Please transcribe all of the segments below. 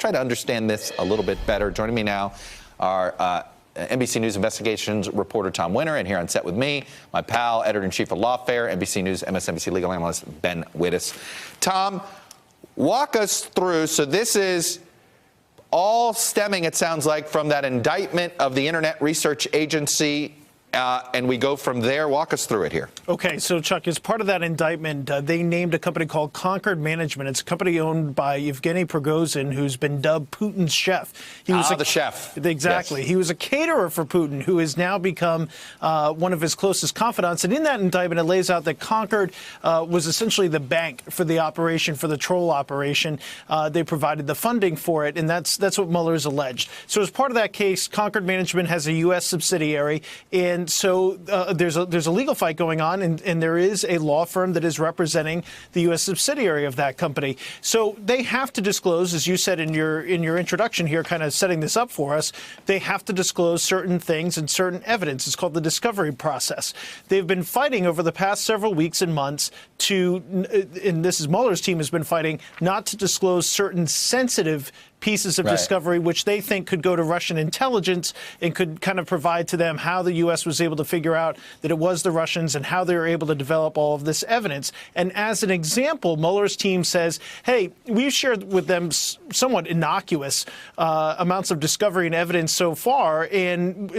try to understand this a little bit better. Joining me now are NBC News investigations reporter Tom Winter, and here on set with me, my pal, editor-in-chief of Lawfare, NBC News, MSNBC legal analyst Ben Wittes. Tom, walk us through. So this is all stemming, it sounds like, from that indictment of the Internet Research Agency. And we go from there. Walk us through it here. Okay, so Chuck, as part of that indictment, they named a company called Concord Management. It's a company owned by Yevgeny Prigozhin, who's been dubbed Putin's chef. He was the chef. Exactly. Yes. He was a caterer for Putin, who has now become one of his closest confidants. And in that indictment, it lays out that Concord was essentially the bank for the operation, for the troll operation. They provided the funding for it, and that's what Mueller has alleged. So as part of that case, Concord Management has a U.S. subsidiary, and so there's a legal fight going on, and there is a law firm that is representing the U.S. subsidiary of that company. So they have to disclose, as you said in your introduction here, kind of setting this up for us, they have to disclose certain things and certain evidence. It's called the discovery process. They've been fighting over the past several weeks and months and this is Mueller's team has been fighting, not to disclose certain sensitive pieces of discovery, which they think could go to Russian intelligence and could kind of provide to them how the U.S. was able to figure out that it was the Russians and how they were able to develop all of this evidence. And as an example, Mueller's team says, hey, we've shared with them somewhat innocuous amounts of discovery and evidence so far. And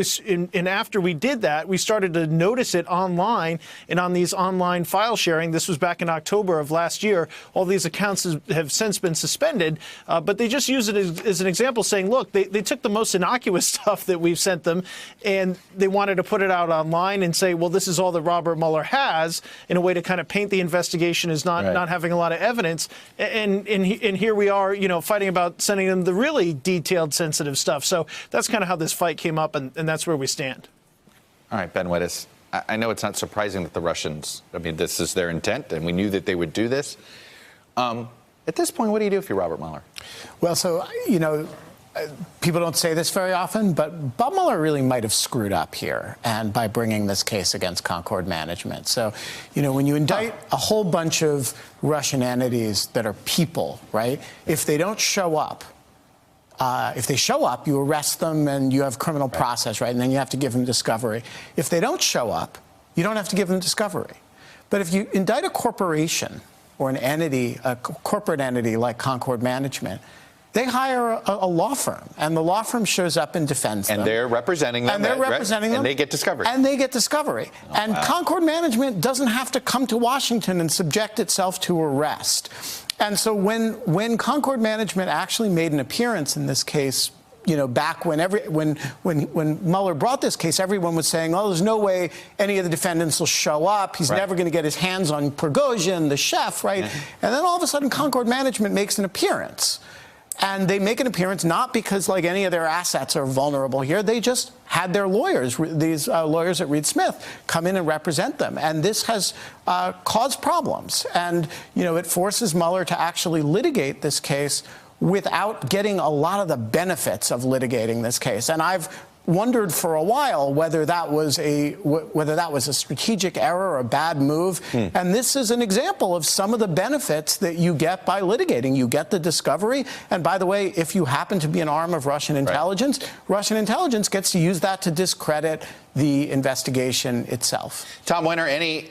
after we did that, we started to notice it online and on these online file sharing. This was back in October of last year. All these accounts have since been suspended, but they just use it as an example, saying, look, they took the most innocuous stuff that we've sent them, and they wanted to put it out online and say, well, this is all that Robert Mueller has, in a way to kind of paint the investigation as not having a lot of evidence. And here we are, fighting about sending them the really detailed, sensitive stuff. So that's kind of how this fight came up, and that's where we stand. All right, Ben Wittes, I know it's not surprising that the Russians, this is their intent, and we knew that they would do this. At this point, what do you do if you're Robert Mueller? Well, so, people don't say this very often, but Bob Mueller really might have screwed up here and by bringing this case against Concord Management. So, when you indict a whole bunch of Russian entities that are people, right, if they don't show up, if they show up, you arrest them and you have criminal process, right, and then you have to give them discovery. If they don't show up, you don't have to give them discovery. But if you indict a corporation or an entity, a corporate entity like Concord Management, they hire a law firm, and the law firm shows up and defends them. And they're representing them. And they're representing them. And they get discovery. And they get discovery. Oh, and wow. Concord Management doesn't have to come to Washington and subject itself to arrest. And so when Concord Management actually made an appearance in this case, back when Mueller brought this case, everyone was saying, oh, there's no way any of the defendants will show up. He's never going to get his hands on Prigozhin, the chef, right? And then all of a sudden, Concord Management makes an appearance. And they make an appearance not because, like, any of their assets are vulnerable here. They just had their lawyers, these lawyers at Reed Smith, come in and represent them. And this has caused problems. And, it forces Mueller to actually litigate this case without getting a lot of the benefits of litigating this case. And I've wondered for a while whether that was a strategic error or a bad move. And this is an example of some of the benefits that you get by litigating. You get the discovery. And by the way, if you happen to be an arm of Russian intelligence, Russian intelligence gets to use that to discredit the investigation itself. Tom Winter, any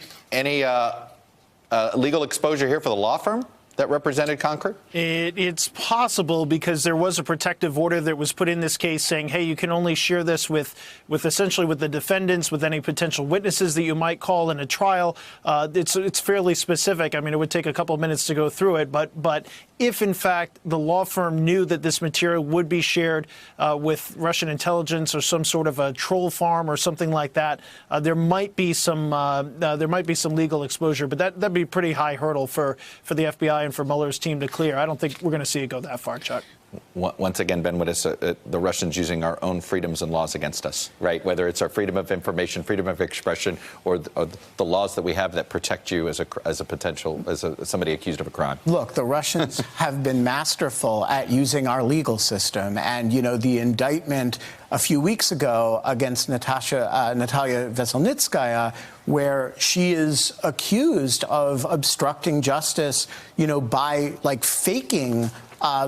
legal exposure here for the law firm that represented Concord? It's possible, because there was a protective order that was put in this case saying, hey, you can only share this with essentially with the defendants, with any potential witnesses that you might call in a trial. It's fairly specific. I mean, it would take a couple of minutes to go through it, but if in fact the law firm knew that this material would be shared with Russian intelligence or some sort of a troll farm or something like that, there might be some legal exposure, but that'd be a pretty high hurdle for the FBI and for Mueller's team to clear. I don't think we're going to see it go that far, Chuck. Once again, Ben Wittes, the Russians using our own freedoms and laws against us, right? Whether it's our freedom of information, freedom of expression, or the laws that we have that protect you as somebody accused of a crime. Look, the Russians have been masterful at using our legal system, and the indictment a few weeks ago against Natalia Veselnitskaya, where she is accused of obstructing justice, by faking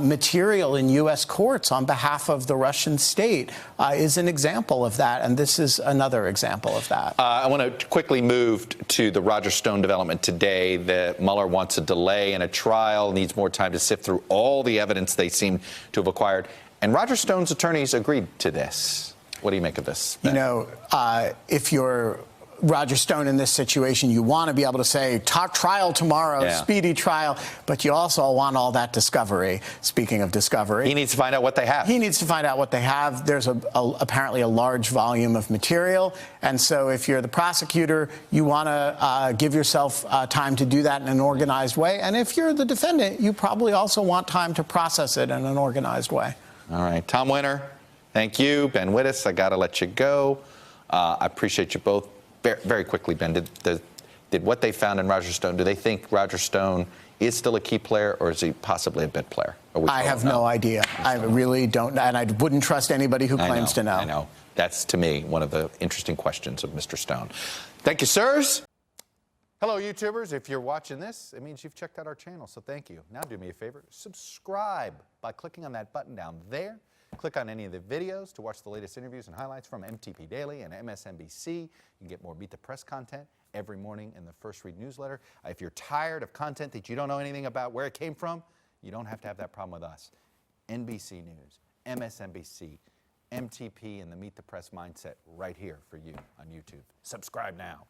material in U.S. courts on behalf of the Russian state is an example of that, and this is another example of that. I want to quickly move to the Roger Stone development today. Mueller wants a delay in a trial, needs more time to sift through all the evidence they seem to have acquired. And Roger Stone's attorneys agreed to this. What do you make of this, Ben? You know, if you're Roger Stone in this situation, you want to be able to say, trial tomorrow, speedy trial, but you also want all that discovery. Speaking of discovery. He needs to find out what they have. He needs to find out what they have. There's apparently a large volume of material, and so if you're the prosecutor, you want to give yourself time to do that in an organized way, and if you're the defendant, you probably also want time to process it in an organized way. All right. Tom Winter, thank you. Ben Wittes, I got to let you go. I appreciate you both. Very quickly, Ben, did what they found in Roger Stone, do they think Roger Stone is still a key player, or is he possibly a bit player? I have no idea. I really don't, and I wouldn't trust anybody who claims to know. I know. That's, to me, one of the interesting questions of Mr. Stone. Thank you, sirs. Hello, YouTubers. If you're watching this, it means you've checked out our channel, so thank you. Now do me a favor. Subscribe by clicking on that button down there. Click on any of the videos to watch the latest interviews and highlights from MTP Daily and MSNBC. You can get more Meet the Press content every morning in the First Read newsletter. If you're tired of content that you don't know anything about where it came from, you don't have to have that problem with us. NBC News, MSNBC, MTP, and the Meet the Press mindset right here for you on YouTube. Subscribe now.